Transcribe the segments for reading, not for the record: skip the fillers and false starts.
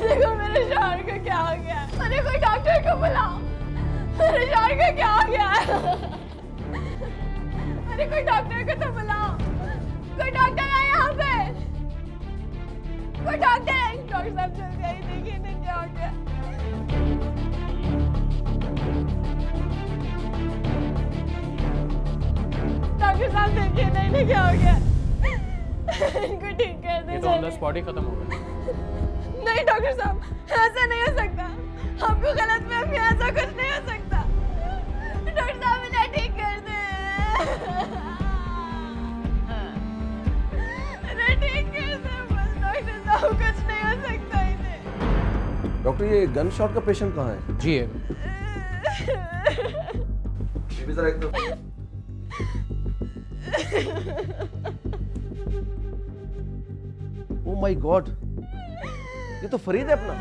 देखो मेरे शौहर को क्या हो गया। अरे कोई डॉक्टर को बुलाओ, मेरे शौहर को क्या हो गया। अरे कोई डॉक्टर को तो बुलाओ, कोई डॉक्टर है यहाँ पे, कोई डॉक्टर है। डॉक्टर साहब जल्दी आइए, देखिए इन्हें क्या हो गया। डॉक्टर साहब देखिए इन्हें क्या हो गया। इनको ठीक कर दे। ये तो ऑन द स्पॉट ही खत्म हो गया। नहीं डॉक्टर साहब, ऐसा नहीं हो सकता, आपको गलतफहमी, ऐसा कुछ नहीं हो सकता। डॉक्टर साहब इन्हें ठीक कर दे, इन्हें ठीक कर दे बस। डॉक्टर साहब कुछ नहीं हो सकता इन्हें। डॉक्टर ये गन शॉट का पेशेंट कहाँ है? जी है। ये भी जरा एक तो। ओह माय गॉड, ये तो फरीद है अपना।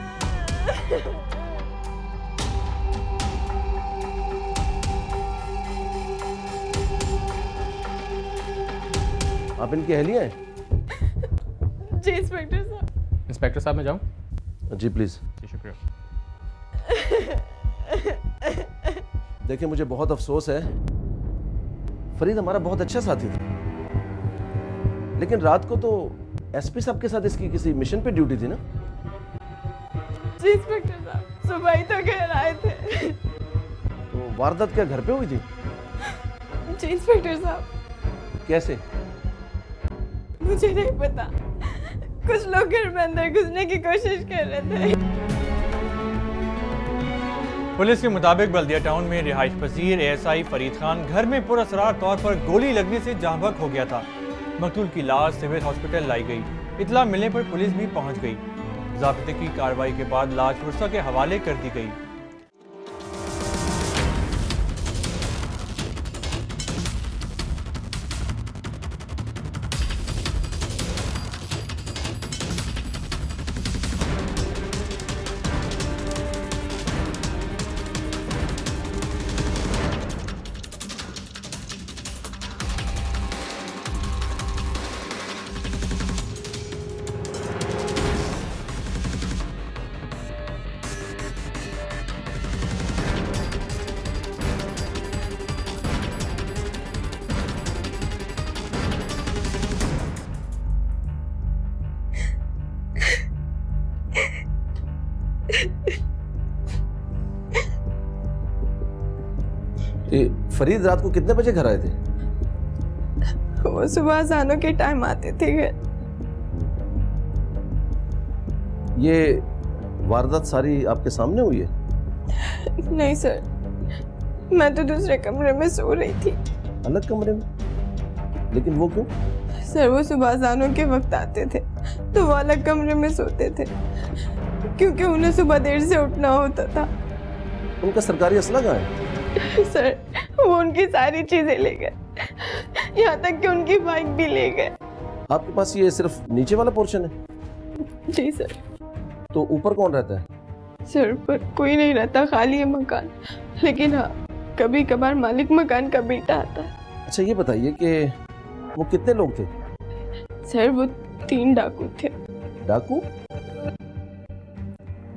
आप इनकी अहलिया हैं? जी इंस्पेक्टर साहब। इंस्पेक्टर साहब मैं जाऊं? जी प्लीज। जी शुक्रिया। देखिए मुझे बहुत अफसोस है, फरीद हमारा बहुत अच्छा साथी था, लेकिन रात को तो एसपी साहब के साथ इसकी किसी मिशन पे ड्यूटी थी ना? जी इंस्पेक्टर साहब, सुबह ही तो घर आए थे। तो वारदात क्या घर पे हुई थी? जी इंस्पेक्टर साहब। कैसे? मुझे नहीं पता, कुछ लोग घर में अंदर घुसने की कोशिश कर रहे थे। पुलिस के मुताबिक बल्दिया टाउन में रिहाइश पजीर एएसआई फरीद खान घर में पुरअसरार तौर पर गोली लगने से जहाँ बहक हो गया था। मकतूल की लाश सिविल हॉस्पिटल लाई गई। इतला मिलने पर पुलिस भी पहुंच गई। ज़ाब्ते की कार्रवाई के बाद लाश पुरसा के हवाले कर दी गई। फरीद रात को कितने बजे घर आए थे? वो सुबह अज़ानों के टाइम आते थे घर। ये वारदात सारी आपके सामने हुई है? नहीं सर, मैं तो दूसरे कमरे में सो रही थी। अलग कमरे में? लेकिन वो क्यों? सर वो सुबह अज़ानों के वक्त आते थे तो वो अलग कमरे में सोते थे, क्योंकि उन्हें सुबह देर से उठना होता था। उनका सरकारी असला कहाँ है? सर वो उनकी सारी चीजें ले गए, यहाँ तक कि उनकी बाइक भी ले गए। आपके पास ये सिर्फ नीचे वाला पोर्शन है? जी सर। तो ऊपर कौन रहता है? सर ऊपर कोई नहीं रहता, खाली है मकान, लेकिन हाँ कभी कभार मालिक मकान का बेटा आता है। अच्छा ये बताइए कि वो कितने लोग थे? सर वो 3 डाकू थे। डाकू?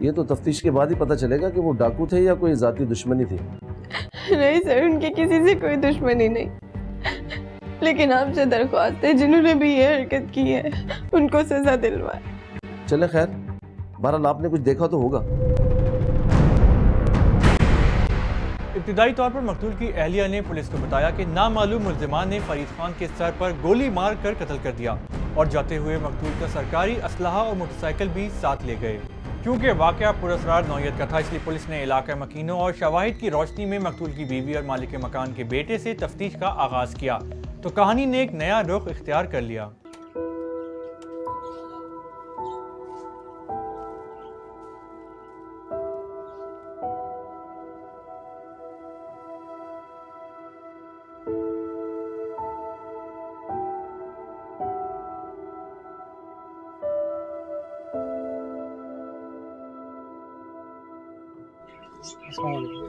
ये तो तफ्तीश के बाद ही पता चलेगा कि वो डाकू थे या कोई जाती दुश्मनी थी। नहीं सर, उनकी किसी से कोई दुश्मनी नहीं, लेकिन आपसे दरख्वास्त है जिन्होंने भी ये हरकत की है उनको सजा दिलवाए। चले खैर, बहरहाल आपने कुछ देखा तो होगा। इब्तिदाई तौर पर मकतूल की अहलिया ने पुलिस को बताया कि नामालूम मुल्जिमान ने फरीद खान के सर पर गोली मार कर कत्ल कर दिया और जाते हुए मकतूल का सरकारी असलहा और मोटरसाइकिल भी साथ ले गए। क्योंकि वाक़या पुरअसरार नौयत का था, इसलिए पुलिस ने इलाका मकीनों और शवाहिद की रोशनी में मकतूल की बीवी और मालिक मकान के बेटे से तफ्तीश का आगाज किया तो कहानी ने एक नया रुख इख्तियार कर लिया।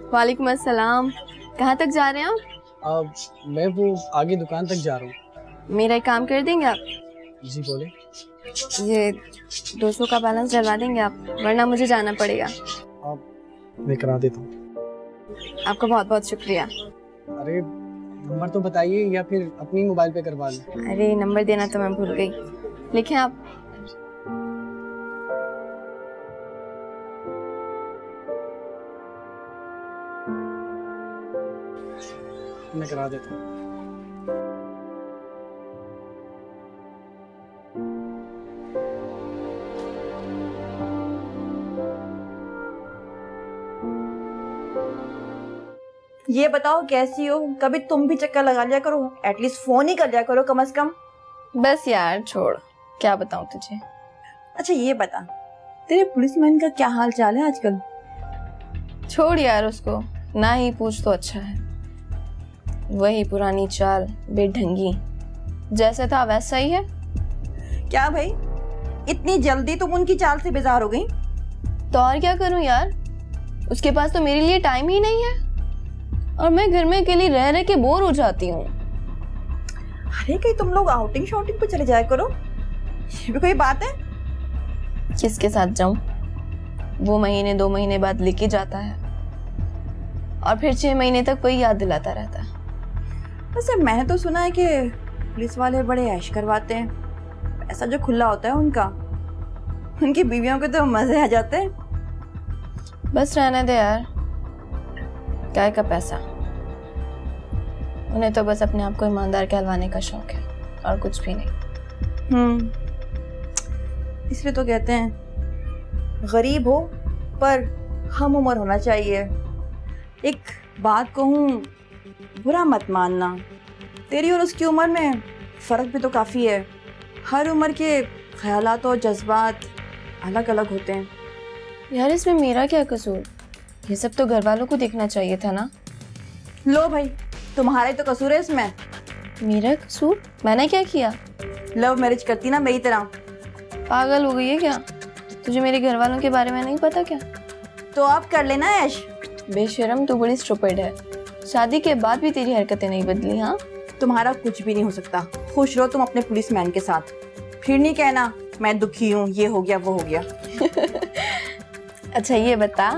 वालेकुम अस्सलाम। कहाँ तक जा रहे हैं आप? मैं वो आगे दुकान तक जा रहा हूँ। मेरा एक काम कर देंगे आप? जी बोले। ये 200 का बैलेंस डलवा देंगे आप, वरना मुझे जाना पड़ेगा। आप मैं करा देता हूँ। आपका बहुत बहुत शुक्रिया। अरे नंबर तो बताइए या फिर अपनी मोबाइल पे करवा लें। अरे नंबर देना तो मैं भूल गई, लिखें आप। मैं करा देता हूँ। ये बताओ कैसी हो? कभी तुम भी चक्कर लगा लिया करो, एटलीस्ट फोन ही कर लिया करो कम से कम। बस यार छोड़, क्या बताऊं तुझे। अच्छा ये बता, तेरे पुलिसमैन का क्या हाल चाल है आजकल? छोड़ यार उसको, ना ही पूछ तो अच्छा है। वही पुरानी चाल, बेढंगी, जैसे था वैसा ही है। क्या भाई, इतनी जल्दी तुम उनकी चाल से बेजार हो गई? तो और क्या करूं यार, उसके पास तो मेरे लिए टाइम ही नहीं है, और मैं घर में अकेली रह रह के बोर हो जाती हूँ। अरे कहीं तुम लोग आउटिंग शॉटिंग पे चले जाया करो, ये भी कोई बात है? किसके साथ जाऊं? वो महीने 2 महीने बाद लेके जाता है, और फिर 6 महीने तक वही याद दिलाता रहता है। वैसे मैंने तो सुना है कि पुलिस वाले बड़े ऐश करवाते हैं, पैसा जो खुला होता है उनका, उनकी बीवियों के तो मजे आ जाते हैं। बस रहने दे यार, काय का पैसा, उन्हें तो बस अपने आप को ईमानदार कहलवाने का शौक है, और कुछ भी नहीं। इसलिए तो कहते हैं गरीब हो पर हम उम्र होना चाहिए। एक बात कहूँ, बुरा मत मानना, तेरी और उसकी उम्र में फर्क भी तो काफी है। हर उम्र के ख्यालात और जज्बात अलग अलग होते हैं। यार इसमें मेरा क्या कसूर? ये सब तो घर वालों को देखना चाहिए था ना। लो भाई, तुम्हारा ही तो कसूर है इसमें। मेरा कसूर? मैंने क्या किया? लव मैरिज करती ना मेरी तरह। पागल हो गई है क्या? तुझे मेरे घर वालों के बारे में नहीं पता क्या? तो आप कर लेना ऐश। बेशरम, तू बड़ी स्टूपिड है। शादी के बाद भी तेरी हरकतें नहीं बदली। हाँ, तुम्हारा कुछ भी नहीं हो सकता, खुश रहो तुम अपने पुलिसमैन के साथ। फिर नहीं कहना मैं दुखी हूँ, ये हो गया वो हो गया। अच्छा ये बता,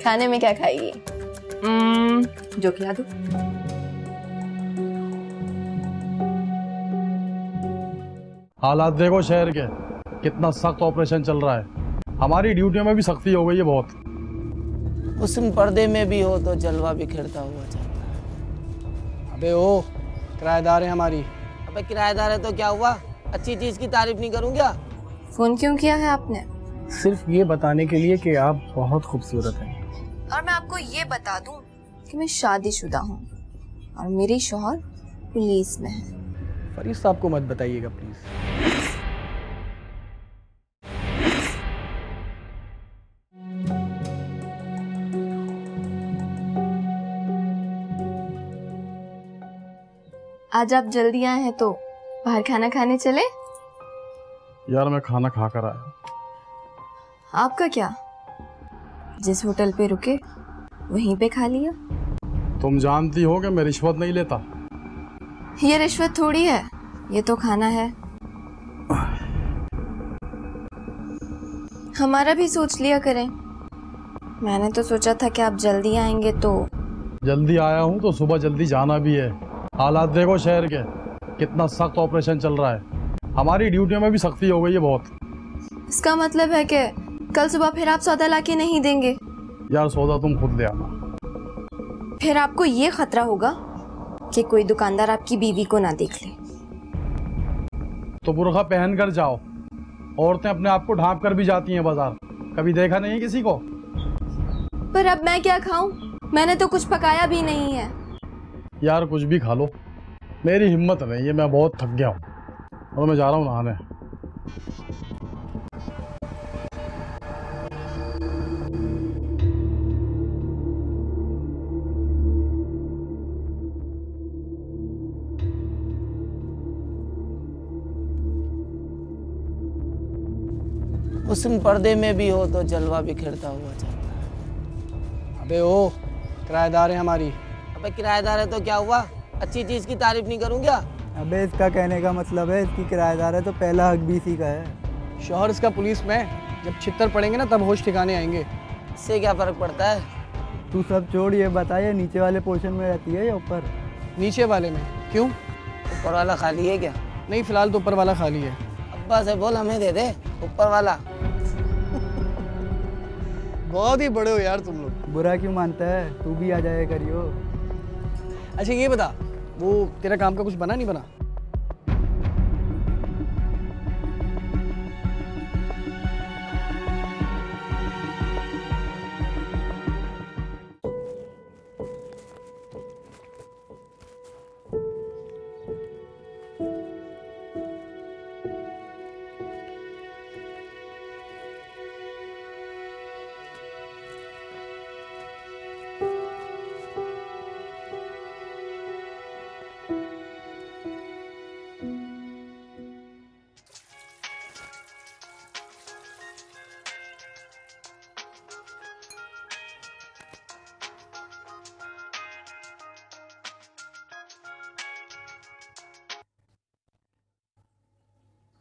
खाने में क्या खाएगी? जो खिला दो। हालात देखो शहर के, कितना सख्त ऑपरेशन चल रहा है। हमारी ड्यूटियों में भी सख्ती हो गई है बहुत। हुस्न पर्दे में भी हो तो जलवा बिखरता हुआ चलता है। अबे ओ, किराएदार है हमारी। अबे किराएदार है तो क्या हुआ, अच्छी चीज की तारीफ नहीं करूँ क्या? फोन क्यों किया है आपने? सिर्फ ये बताने के लिए कि आप बहुत खूबसूरत हैं। और मैं आपको ये बता दूं कि मैं शादीशुदा हूँ, और मेरे शौहर पुलिस में है। फरीद साहब को मत बताइएगा प्लीज। आज आप जल्दी आए हैं तो बाहर खाना खाने चले? यार मैं खाना खा कर आया। आपका क्या, जिस होटल पे रुके वहीं पे खा लिया? तुम जानती हो कि मैं रिश्वत नहीं लेता। ये रिश्वत थोड़ी है, ये तो खाना है। हमारा भी सोच लिया करें। मैंने तो सोचा था कि आप जल्दी आएंगे तो। जल्दी आया हूँ तो सुबह जल्दी जाना भी है। हालात देखो शहर के, कितना सख्त ऑपरेशन चल रहा है। हमारी ड्यूटियों में भी सख्ती हो गई है बहुत। इसका मतलब है कि कल सुबह फिर आप सौदा लाके नहीं देंगे? यार सौदा तुम खुद ले आना। फिर आपको ये खतरा होगा कि कोई दुकानदार आपकी बीवी को ना देख ले। तो बुर्का पहन कर जाओ। औरतें अपने आप को ढांप कर भी जाती हैं बाजार, कभी देखा नहीं किसी को? पर अब मैं क्या खाऊं? मैंने तो कुछ पकाया भी नहीं है। यार कुछ भी खा लो, मेरी हिम्मत नहीं है, मैं बहुत थक गया हूँ और मैं जा रहा हूँ नहाने। हुस्न पर्दे में भी हो तो जलवा बिखरता हुआ चलता है। अबे ओ, किराएदार है हमारी। अबे किराएदार है तो क्या हुआ, अच्छी चीज की तारीफ नहीं करूँ क्या? अबे इसका कहने का मतलब है इसकी किराएदार है तो पहला हक भी इसी का है। शौहर इसका पुलिस में, जब छित्तर पड़ेंगे ना तब होश ठिकाने आएंगे। इससे क्या फर्क पड़ता है? तू सब छोड़, ये बता ये नीचे वाले पोर्शन में रहती है या ऊपर? नीचे वाले में। क्यों? ऊपर वाला खाली है क्या? नहीं, फिलहाल तो ऊपर वाला खाली है। अब्बा से बोल हमें दे दे ऊपर वाला। बहुत ही बड़े हो यार तुम लोग। बुरा क्यों मानता है, तू भी आ जाया करियो। अच्छा ये बता, वो तेरा काम का कुछ बना नहीं बना?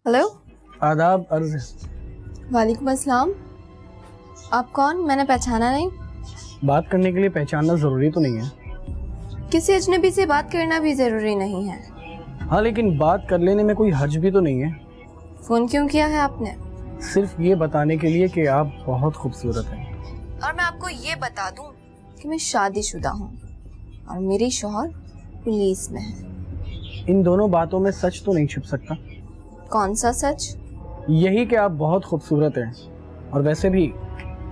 हेलो। आदाब अर्ज। वालेकुम अस्सलाम। आप कौन? मैंने पहचाना नहीं। बात करने के लिए पहचानना ज़रूरी तो नहीं है। किसी अजनबी से बात करना भी ज़रूरी नहीं है। हाँ, लेकिन बात कर लेने में कोई हर्ज भी तो नहीं है। फ़ोन क्यों किया है आपने? सिर्फ ये बताने के लिए कि आप बहुत खूबसूरत हैं। और मैं आपको ये बता दूं कि मैं शादीशुदा हूँ और मेरे शौहर पुलिस में है। इन दोनों बातों में सच तो नहीं छुप सकता। कौन सा सच? यही कि आप बहुत खूबसूरत हैं, और वैसे भी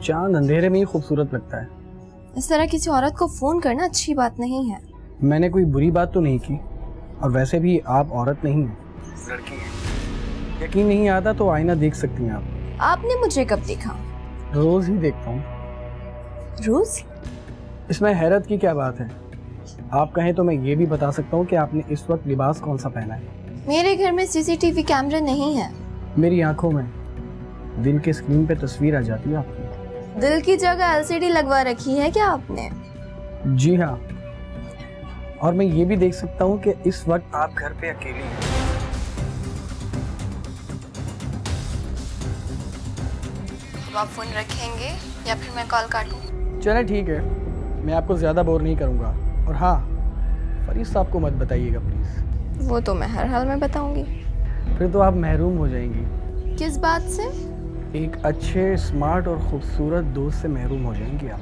चांद अंधेरे में ही खूबसूरत लगता है। इस तरह किसी औरत को फोन करना अच्छी बात नहीं है। मैंने कोई बुरी बात तो नहीं की, और वैसे भी आप औरत नहीं हैं, लड़की हैं। यकीन नहीं आता तो आईना देख सकती हैं आप। आपने मुझे कब देखा? रोज ही देखता हूँ। रोज? इसमें हैरत की क्या बात है? आप कहें तो मैं ये भी बता सकता हूँ कि आपने इस वक्त लिबास कौन सा पहना है। मेरे घर में सीसीटीवी कैमरा नहीं है। मेरी आंखों में दिल के स्क्रीन पे तस्वीर आ जाती है आपकी। दिल की जगह एलसीडी लगवा रखी है क्या आपने? जी हाँ, और मैं ये भी देख सकता हूँ कि इस वक्त आप घर पे अकेली हैं। अब आप फोन रखेंगे या फिर मैं कॉल काटूं? चले ठीक है, मैं आपको ज़्यादा बोर नहीं करूँगा। और हाँ, फरीद साहब को मत बताइएगा प्लीज़। वो तो मैं हर हाल में बताऊंगी। फिर तो आप महरूम हो जाएंगी। किस बात से? एक अच्छे, स्मार्ट और खूबसूरत दोस्त से महरूम हो जाएंगी आप।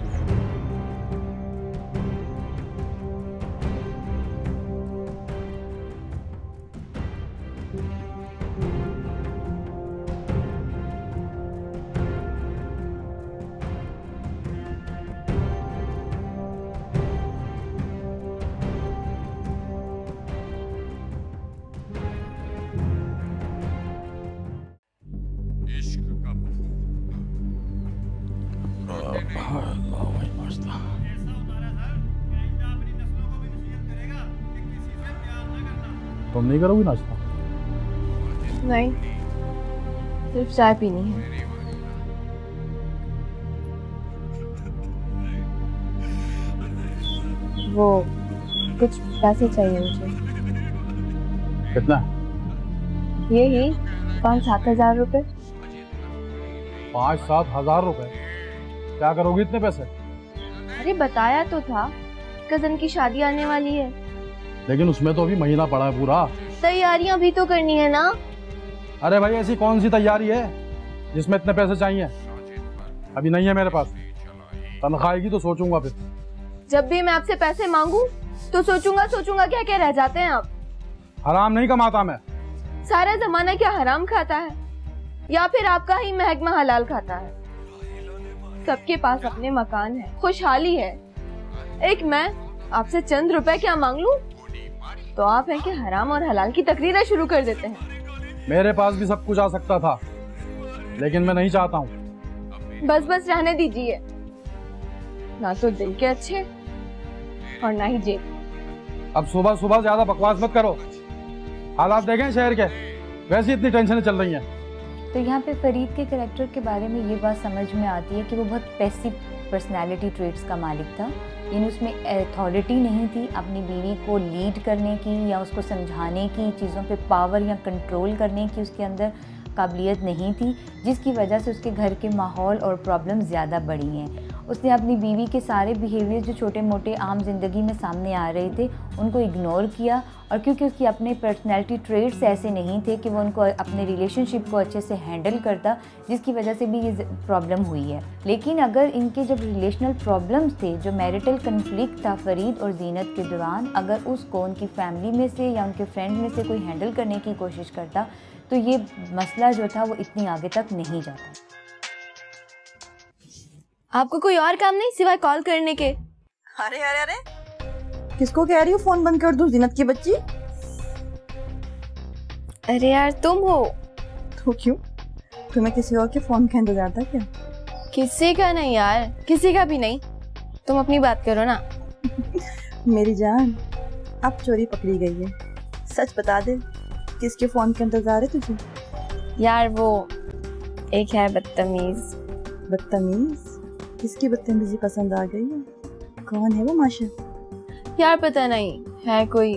तुम नहीं करोगी नाश्ता? नहीं, सिर्फ चाय पीनी है। वो कुछ पैसे चाहिए मुझे। कितना? यही 5-7 हजार रुपए। 5-7 हजार रुपए? क्या करोगी इतने पैसे? अरे बताया तो था, कजन की शादी आने वाली है। लेकिन उसमें तो अभी महीना पड़ा है पूरा। तैयारियां भी तो करनी है ना। अरे भाई, ऐसी कौन सी तैयारी है जिसमें इतने पैसे चाहिए? अभी नहीं है मेरे पास, तनख्वाह आएगी तो सोचूंगा। फिर जब भी मैं आपसे पैसे मांगू तो सोचूंगा क्या क्या रह जाते हैं आप। हराम नहीं कमाता मैं। सारा जमाना क्या हराम खाता है, या फिर आपका ही महकमा हलाल खाता है? सबके पास अपने मकान है, खुशहाली है। एक मैं आपसे चंद रुपए क्या मांग लूं तो आप हैं कि हराम और हलाल की तकरीरें शुरू कर देते हैं। मेरे पास भी सब कुछ आ सकता था, लेकिन मैं नहीं चाहता हूँ। बस रहने दीजिए। ना तो दिल के अच्छे और ना ही जेब। अब सुबह सुबह ज्यादा बकवास मत करो। हालात देखें शहर के, वैसे इतनी टेंशनें चल रही हैं। तो यहाँ पे फरीद के कैरेक्टर के बारे में ये बात समझ में आती है कि वो बहुत पैसिव पर्सनैलिटी ट्रेट्स का मालिक था, यानी उसमें अथॉरिटी नहीं थी अपनी बीवी को लीड करने की या उसको समझाने की, चीज़ों पे पावर या कंट्रोल करने की उसके अंदर काबिलियत नहीं थी, जिसकी वजह से उसके घर के माहौल और प्रॉब्लम ज़्यादा बढ़ी हैं। उसने अपनी बीवी के सारे बिहेवियर जो छोटे मोटे आम ज़िंदगी में सामने आ रहे थे उनको इग्नोर किया, और क्योंकि उसकी अपने पर्सनैलिटी ट्रेट्स ऐसे नहीं थे कि वो उनको अपने रिलेशनशिप को अच्छे से हैंडल करता, जिसकी वजह से भी ये प्रॉब्लम हुई है। लेकिन अगर इनके जब रिलेशनल प्रॉब्लम्स थे, जो मैरिटल कन्फ्लिक्ट था फरीद और जीनत के दौरान, अगर उसको उनकी फैमिली में से या उनके फ्रेंड में से कोई हैंडल करने की कोशिश करता तो ये मसला जो था वो इतनी आगे तक नहीं जाता। आपको कोई और काम नहीं सिवाय कॉल करने के? अरे अरे अरे, किसको कह रही हो फोन बंद कर दूं, जीनत की बच्ची? अरे यार तुम हो। तो क्यों, तुम्हें किसी और के फोन का इंतजार था क्या? किसी का नहीं यार, किसी का भी नहीं, तुम अपनी बात करो ना। मेरी जान, अब चोरी पकड़ी गई है, सच बता दे, किसके फोन का इंतजार है तुझे? यार वो एक है बदतमीज। बदतमीज? किसकी बदतमीजी पसंद आ गई है? कौन है वो माशा? यार पता नहीं, है कोई,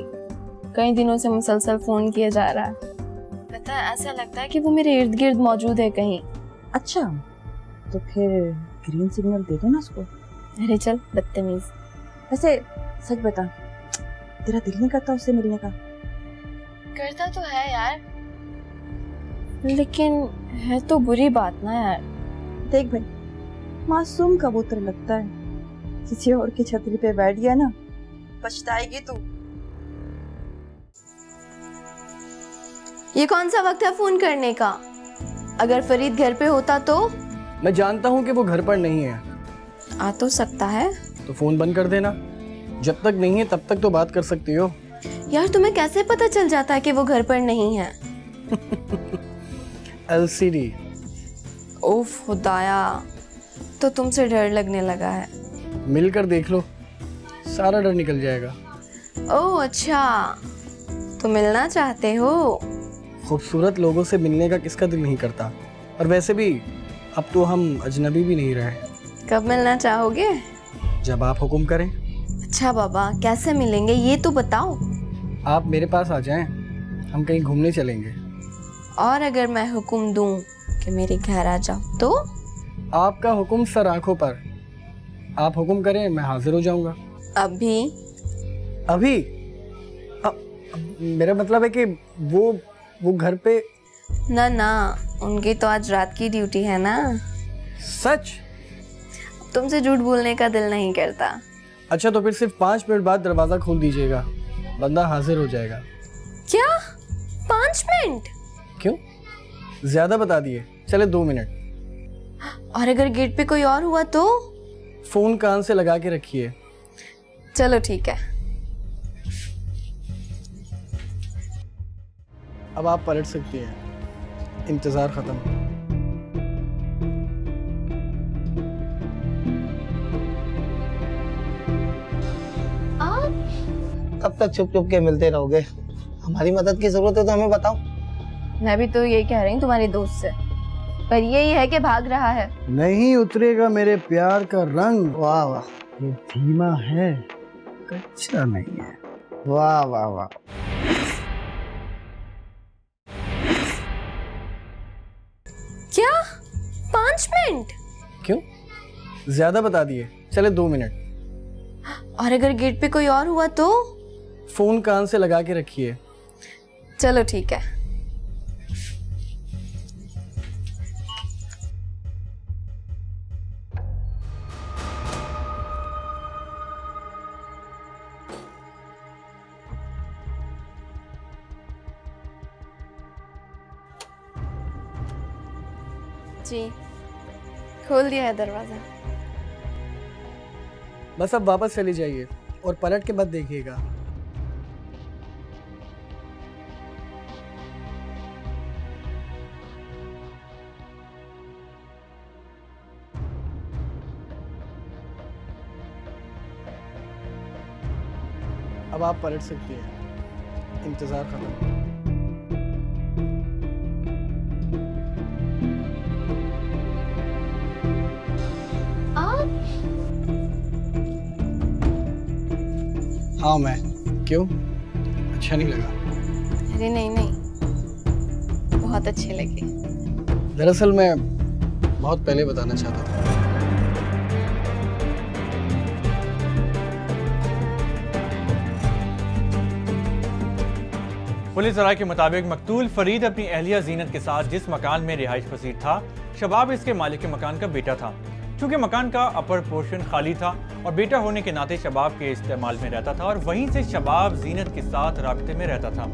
कई दिनों से मुसलसल फोन किया जा रहा है। पता है, ऐसा लगता है कि वो मेरे इर्द गिर्द मौजूद है कहीं। अच्छा, तो फिर ग्रीन सिग्नल दे दो ना उसको। अरे चल बदतमीज। वैसे सच बता, तेरा दिल नहीं करता उससे मिलने का? करता तो है यार, लेकिन है तो बुरी बात ना यार। देख भाई, मासूम कबूतर लगता है, किसी और की छतरी पे बैठ गया ना, पछताएगी तू। ये कौन सा वक्त है फोन करने का? अगर फरीद घर पे होता तो? मैं जानता हूँ कि वो घर पर नहीं है। आ तो सकता है। तो फोन बंद कर देना, जब तक नहीं है तब तक तो बात कर सकती हो। यार तुम्हें कैसे पता चल जाता है कि वो घर पर नहीं है? LCD। ओफ खुदाया, तो तुमसे डर लगने लगा है। मिलकर देख लो, सारा डर निकल जाएगा। ओह अच्छा, तो मिलना चाहते हो? खूबसूरत लोगों से मिलने का किसका दिल नहीं करता, और वैसे भी अब तो हम अजनबी भी नहीं रहे। कब मिलना चाहोगे? जब आप हुक्म करें। अच्छा बाबा, कैसे मिलेंगे ये तो बताओ। आप मेरे पास आ जाएं, हम कहीं घूमने चलेंगे। और अगर मैं हुक्म दूं कि मेरे घर आ जाओ तो? आपका हुक्म सर आंखों पर, आप हुक्म करें मैं हाजिर हो जाऊंगा। अभी? अभी? मेरा मतलब है कि वो घर पे। ना ना, उनकी तो आज रात की ड्यूटी है ना। सच? तुमसे झूठ बोलने का दिल नहीं करता। अच्छा, तो फिर सिर्फ 5 मिनट बाद दरवाजा खोल दीजिएगा, बंदा हाजिर हो जाएगा। क्या 5 मिनट? क्यों, ज्यादा बता दिए, चले 2 मिनट। और अगर गेट पे कोई और हुआ तो? फोन कान से लगा के रखिए। चलो ठीक है। अब आप पलट सकती हैं, इंतजार खत्म। कब तक छुप छुप के मिलते रहोगे? हमारी मदद की जरूरत है तो हमें बताओ। मैं भी तो यही कह रही हूँ तुम्हारे दोस्त से, पर यही है कि भाग रहा है। नहीं उतरेगा मेरे प्यार का रंग। वाह वाह, ये धीमा है, कच्चा नहीं है। वाह वाह वाह। क्या 5 मिनट? क्यों, ज्यादा बता दिए, चले 2 मिनट। और अगर गेट पे कोई और हुआ तो? फोन कान से लगा के रखिए। चलो ठीक है। जी, खोल दिया है दरवाजा। बस अब वापस चली जाइए और पलट के मत देखिएगा। अब आप पलट सकती हैं, इंतजार खत्म। आप हाँ मैं। क्यों, अच्छा नहीं लगा? अरे नहीं नहीं, बहुत अच्छे लगे। दरअसल मैं बहुत पहले बताना चाहता था। पुलिस राय के मुताबिक मकतूल फरीद अपनी अहलिया जीनत के साथ जिस मकान में रिहाइश पसीर था, शबाब इसके मालिक के मकान का बेटा था। चूंकि मकान का अपर पोर्शन खाली था और बेटा होने के नाते शबाब के इस्तेमाल में रहता था और वहीं से शबाब जीनत के साथ राब्ते में रहता था।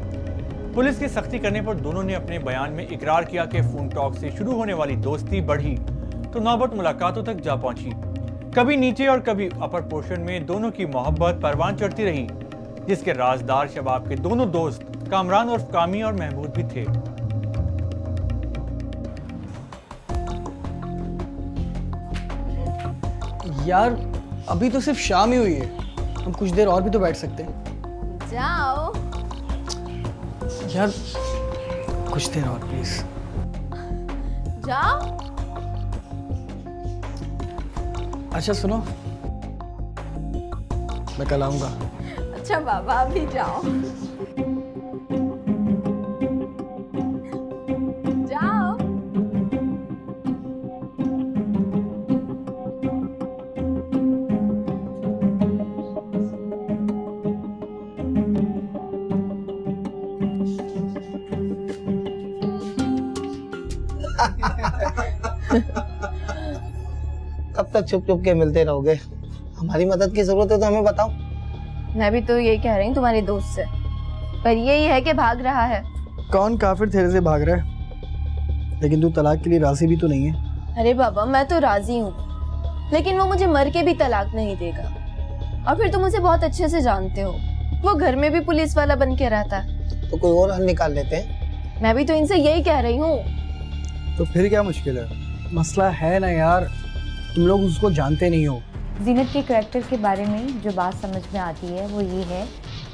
पुलिस की सख्ती करने पर दोनों ने अपने बयान में इकरार किया कि फोन टॉक से शुरू होने वाली दोस्ती बढ़ी तो नौबत मुलाकातों तक जा पहुंची। कभी नीचे और कभी अपर पोर्शन में दोनों की मोहब्बत परवान चढ़ती रही, जिसके राजदार शबाब के दोनों दोस्त कामरान और कामी और महमूद भी थे। यार अभी तो सिर्फ शाम ही हुई है, हम कुछ देर और भी तो बैठ सकते हैं। जाओ यार कुछ देर और प्लीज। जाओ। अच्छा सुनो, मैं कल आऊंगा। अच्छा बाबा अभी जाओ। जाओ। कब तक छुप छुप के मिलते रहोगे? हमारी मदद की जरूरत है तो हमें बताओ। मैं भी तो यही कह रही हूँ तुम्हारे दोस्त से, पर यही है कि भाग रहा है। कौन काफिर तेरे से भाग रहा है? लेकिन तू तलाक के लिए राजी भी तो नहीं है। अरे बाबा मैं तो राजी हूँ, लेकिन वो मुझे मर के भी तलाक नहीं देगा। और फिर तुम उसे बहुत अच्छे से जानते हो, वो घर में भी पुलिस वाला बन के रहता है। तो कोई और हल निकाल लेते हैं। मैं भी तो इनसे यही कह रही हूँ। तो फिर क्या मुश्किल है? मसला है ना यार, तुम लोग उसको जानते नहीं हो। जीनत के करैक्टर के बारे में जो बात समझ में आती है वो ये है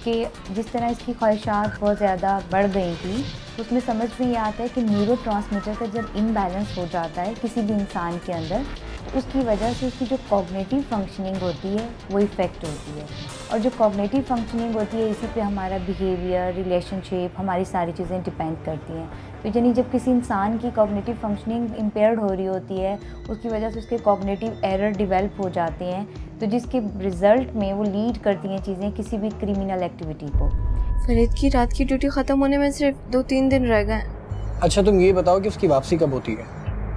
कि जिस तरह इसकी ख्वाहिशात बहुत ज़्यादा बढ़ गई थी, उसमें समझ में ये आता है कि न्यूरोट्रांसमीटर का जब इम्बैलेंस हो जाता है किसी भी इंसान के अंदर, तो उसकी वजह से उसकी जो कॉग्निटिव फंक्शनिंग होती है वो इफ़ेक्ट होती है। और जो कॉग्निटिव फंक्शनिंग होती है, इसी पे हमारा बिहेवियर, रिलेशनशिप, हमारी सारी चीज़ें डिपेंड करती हैं। तो यानी जब किसी इंसान की कॉग्निटिव फंक्शनिंग इम्पेयर्ड हो रही होती है, उसकी वजह से उसके कॉग्निटिव एरर डिवेल्प हो जाते हैं, तो जिसके रिज़ल्ट में वो लीड करती हैं चीज़ें किसी भी क्रिमिनल एक्टिविटी को। फरीद की रात की ड्यूटी ख़त्म होने में सिर्फ 2-3 दिन रह गए। अच्छा तुम ये बताओ कि उसकी वापसी कब होती है?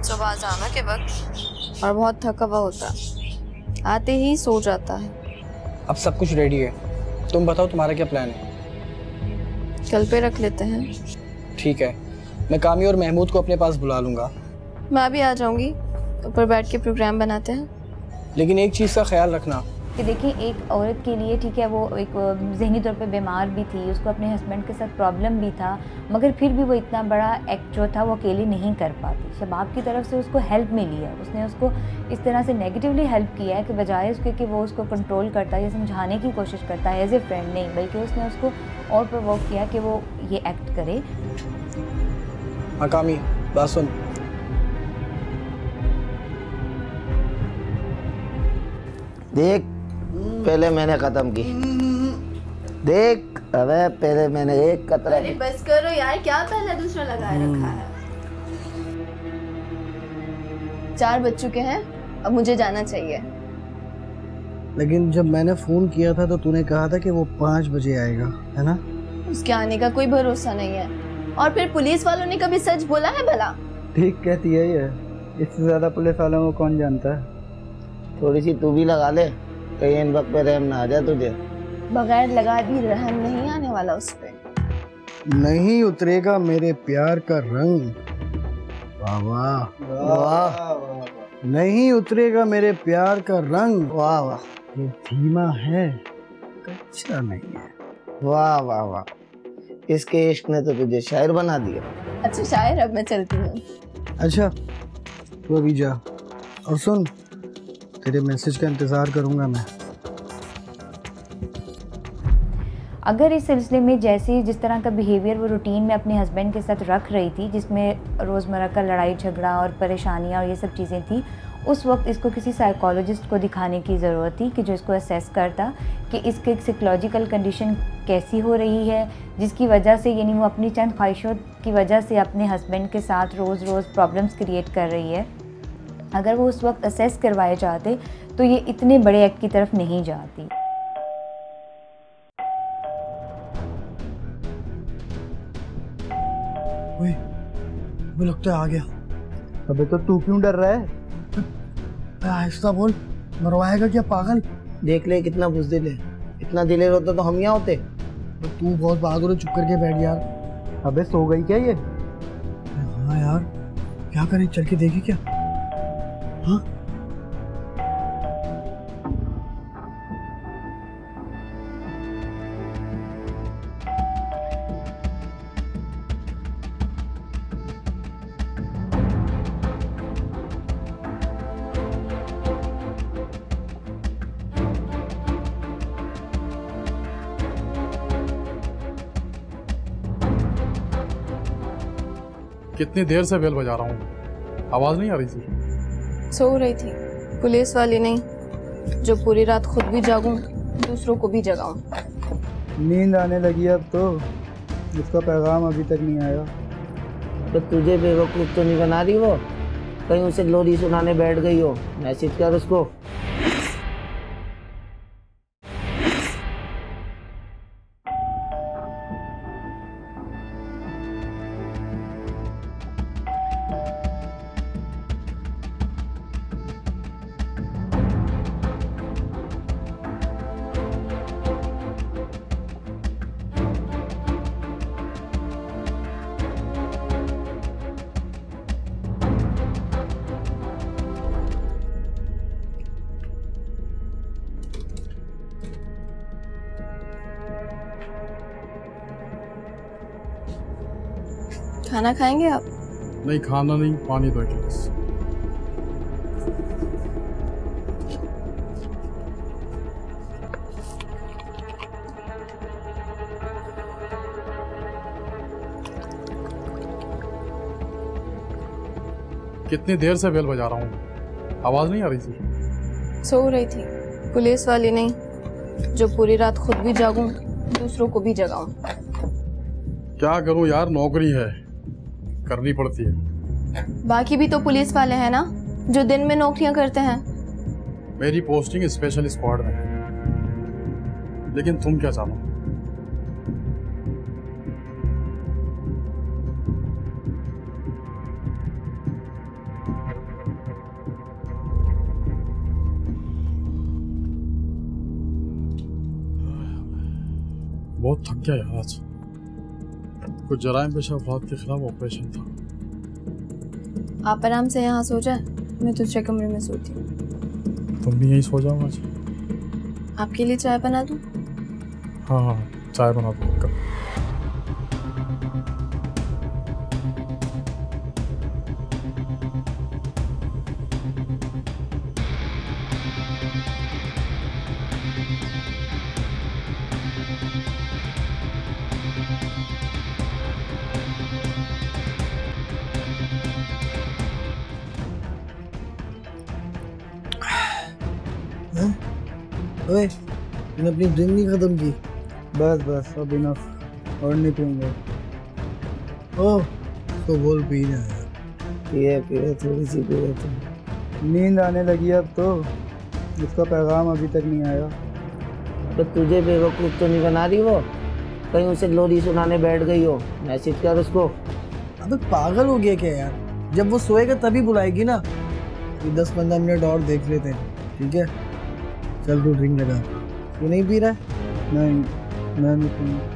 सुबह अज़ान के वक्त, और बहुत थका हुआ होता है, आते ही सो जाता है। अब सब कुछ रेडी है, तुम बताओ तुम्हारा क्या प्लान है? कल पे रख लेते हैं। ठीक है, मैं कामी और महमूद को अपने पास बुला लूँगा। मैं भी आ जाऊँगी, ऊपर बैठ के प्रोग्राम बनाते हैं। लेकिन एक चीज़ का ख्याल रखना कि देखिए एक औरत के लिए, ठीक है, वो एक जहनी तौर पे बीमार भी थी, उसको अपने हस्बैंड के साथ प्रॉब्लम भी था, मगर फिर भी वो इतना बड़ा एक्ट जो था वो अकेले नहीं कर पाती। शबाब की तरफ से उसको हेल्प मिली है, उसने उसको इस तरह से नेगेटिवली हेल्प किया है कि बजाय उसके कि वो उसको कंट्रोल करता है या समझाने की कोशिश करता है एज ए फ्रेंड, नहीं, बल्कि उसने उसको और प्रोवोक किया कि वो ये एक्ट करे। हाँ कामी, बात सुन। देख पहले मैंने खत्म की, देख अबे पहले मैंने एक कतरा। अरे बस करो यार, क्या पहला दूसरा लगाए रखा है। 4 बज चुके हैं, अब मुझे जाना चाहिए। लेकिन जब मैंने फोन किया था तो तूने कहा था कि वो 5 बजे आएगा, है ना? उसके आने का कोई भरोसा नहीं है। और फिर पुलिस वालों ने कभी सच बोला है भला? ठीक कहती है ये, इससे ज्यादा पुलिस वालों को कौन जानता है। थोड़ी सी तू भी लगा ले, कहीं इन वक्त पे रहम ना आ जाए तुझे। बगैर लगा भी रहम नहीं आने वाला उस पे। नहीं उतरेगा मेरे प्यार का रंग। वाह वाह वाह। नहीं उतरेगा मेरे प्यार का रंग। वाह वाह। ये धीमा है, कच्चा नहीं है। वाह वाह वाह। इसके इश्क ने तो तुझे शायर बना दिया। अच्छा शायर, अब मैं चलती हूँ। अच्छा तू अभी जा, और सुन, तेरे मैसेज का इंतज़ार करूँगा मैं। अगर इस सिलसिले में जैसे जिस तरह का बिहेवियर वो रूटीन में अपने हस्बैंड के साथ रख रही थी, जिसमें रोज़मर्रा का लड़ाई झगड़ा और परेशानियाँ और ये सब चीज़ें थी, उस वक्त इसको किसी साइकोलॉजिस्ट को दिखाने की ज़रूरत थी कि जो इसको असेस करता कि इसके साइकोलॉजिकल कंडीशन कैसी हो रही है, जिसकी वजह से यानी वो अपनी चंद ख्वाहिशों की वजह से अपने हस्बैंड के साथ रोज़ रोज़ प्रॉब्लम्स क्रिएट कर रही है। अगर वो उस वक्त असेस करवाए जाते तो ये इतने बड़े एक्ट की तरफ नहीं जाती। वो लगता है आ गया। अबे तो तू क्यों डर रहा है? आहिस्ता बोल, मरवाएगा क्या पागल? देख ले कितना बुज़दिल है, इतना दिलेर होता तो हम यहाँ होते। तू बहुत बहादुर है, चुप करके बैठ यार। अबे सो गई क्या ये? हाँ यार, क्या करें, चल के देखे क्या? हाँ कितनी देर से बेल बजा रहा हूँ, आवाज नहीं आ रही थी? सो रही थी, पुलिस वाली नहीं जो पूरी रात खुद भी जागूं दूसरों को भी जगाऊं। नींद आने लगी अब तो, उसका पैगाम अभी तक नहीं आया। तो तुझे बेवकूफ़ तो नहीं बना रही वो? कहीं उसे लोरी सुनाने बैठ गई हो? मैसेज कर उसको। खाना खाएंगे आप? नहीं, खाना नहीं, पानी दो एक गिलास। कितनी देर से बेल बजा रहा हूँ, आवाज नहीं आ रही थी? सो रही थी, पुलिस वाली नहीं जो पूरी रात खुद भी जागूं दूसरों को भी जगाऊं। क्या करूँ यार, नौकरी है, करनी पड़ती है। बाकी भी तो पुलिस वाले हैं ना जो दिन में नौकरियां करते हैं। मेरी पोस्टिंग स्पेशल स्क्वाड में है, लेकिन तुम क्या चाहो? बहुत थक गया यार आज। कुछ जराइम पेशा अफराद के खिलाफ ऑपरेशन था। आप आराम से यहाँ सो जाए, मैं दूसरे कमरे में सोती हूँ। तुम भी यहीं सो जाओ आज? आपके लिए चाय बना दूँ? हाँ, चाय बना दो। ओए, तूने अपनी ड्रिंक नहीं खत्म की? बस अब इनफ, और नहीं पीऊंगा। ओह, तो बोल पी ना यार। पिए थोड़ी सी पिए तो। नींद आने लगी अब तो, उसका पैगाम अभी तक नहीं आया। तो तुझे बेवकूफ़ तो नहीं बना रही वो? कहीं उसे लोरी सुनाने बैठ गई हो? मैसेज कर उसको। अबे पागल हो गया क्या यार? जब वो सोएगा तभी बुलाएगी ना। 10-15 मिनट और देख लेते हैं, ठीक है? चल तू ड्रिंक लगा। तू नहीं पी रहा है? नहीं, मैं नहीं पीऊंगा।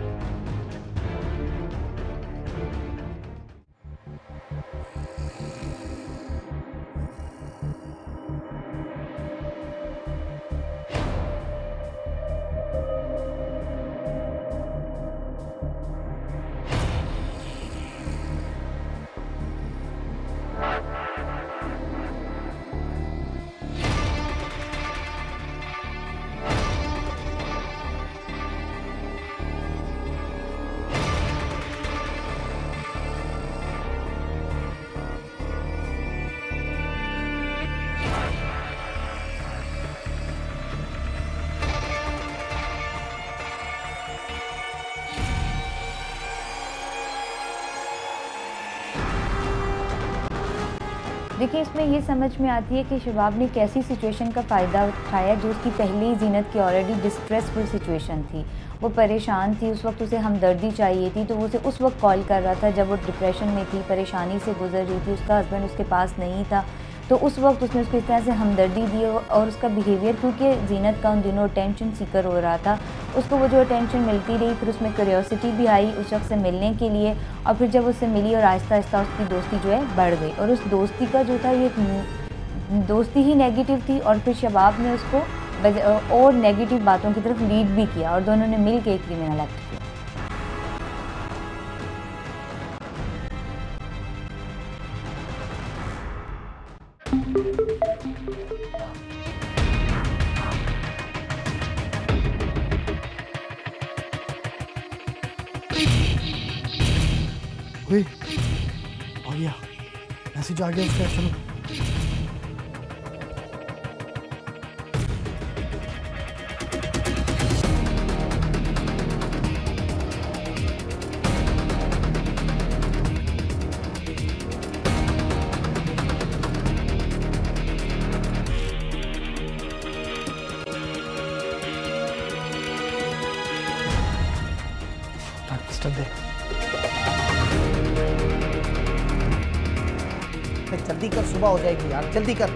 देखिए, इसमें ये समझ में आती है कि शबाब ने कैसी सिचुएशन का फ़ायदा उठाया जो उसकी पहले ही जीनत की ऑलरेडी डिस्ट्रेसफुल सिचुएशन थी। वो परेशान थी, उस वक्त उसे हमदर्दी चाहिए थी, तो वो उसे उस वक्त कॉल कर रहा था जब वो डिप्रेशन में थी, परेशानी से गुजर रही थी, उसका हस्बैंड उसके पास नहीं था, तो उस वक्त उसने उसको इस तरह से हमदर्दी दी। और उसका बिहेवियर, क्योंकि जीनत का उन दिनों अटेंशन सीकर हो रहा था, उसको वो जो अटेंशन मिलती रही, फिर उसमें क्यूरियोसिटी भी आई उस शख्स से मिलने के लिए, और फिर जब उससे मिली और आहिस्ता आहिस्ता उसकी दोस्ती जो है बढ़ गई। और उस दोस्ती का जो था, ये दोस्ती ही नेगेटिव थी, और फिर शबाब ने उसको और नेगेटिव बातों की तरफ लीड भी किया, और दोनों ने मिल के एक क्रिमिनल एक्ट किया। आ गया मैसेज, आ गया उसका। चलो जल्दी कर, सुबह हो जाएगी यार, जल्दी कर।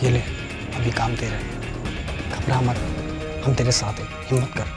ये ले, अभी काम तेरा है, घबरा मत, हम तेरे साथ हैं, हिम्मत कर।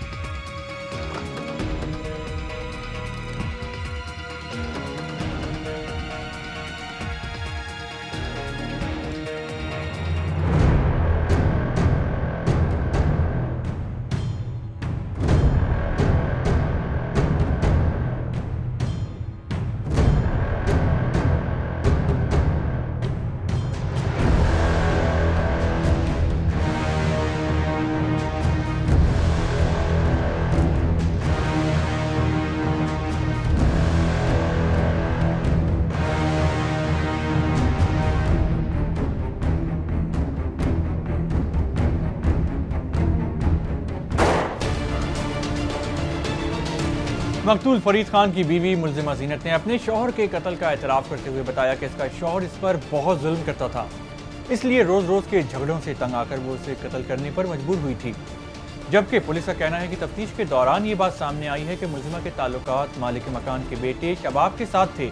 मकतूल फरीद खान की बीवी मुल्जिमा जीनत ने अपने शौहर के कत्ल का एतराफ़ करते हुए बताया कि इसका शौहर इस पर बहुत जुल्म करता था, इसलिए रोज़ रोज़ के झगड़ों से तंग आकर वो उसे कत्ल करने पर मजबूर हुई थी। जबकि पुलिस का कहना है कि तफ्तीश के दौरान ये बात सामने आई है कि मुल्जिमा के ताल्लुकात मालिक मकान के बेटे शबाब के साथ थे,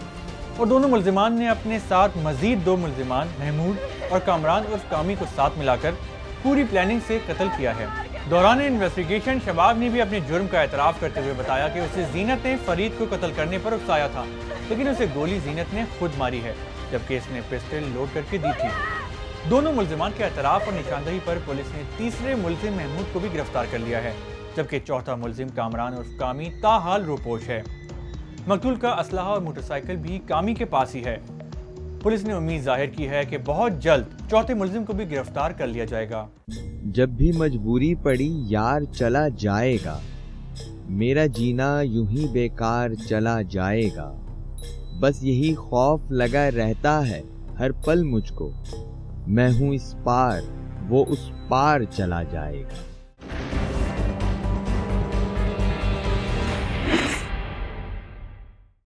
और दोनों मुल्जिमान ने अपने साथ मजीद 2 मुल्जिमान महमूद और कामरान उर्फ कामी को साथ मिलाकर पूरी प्लानिंग से कत्ल किया है। दौरान इन्वेस्टिगेशन शबाब ने भी अपने जुर्म का एतराफ़ करते हुए बताया कि उसे जीनत ने फरीद को कत्ल करने पर उकसाया था, लेकिन उसे गोली जीनत ने खुद मारी है, जबकि इसने पिस्टल लोड करके दी थी। दोनों मुल्जिमान के एतराफ़ और निशानदही पर पुलिस ने तीसरे मुल्जिम महमूद को भी गिरफ्तार कर लिया है, जबकि चौथा मुल्जिम कामरान उर्फ कामी ताहाल रोपोश है। मकतूल का असलहा और मोटरसाइकिल भी कामी के पास ही है। पुलिस ने उम्मीद जाहिर की है कि बहुत जल्द चौथे मुल्जिम को भी गिरफ्तार कर लिया जाएगा। जब भी मजबूरी पड़ी यार चला जाएगा, मेरा जीना यूं ही बेकार चला जाएगा, बस यही खौफ लगा रहता है हर पल मुझको, मैं हूं इस पार वो उस पार चला जाएगा।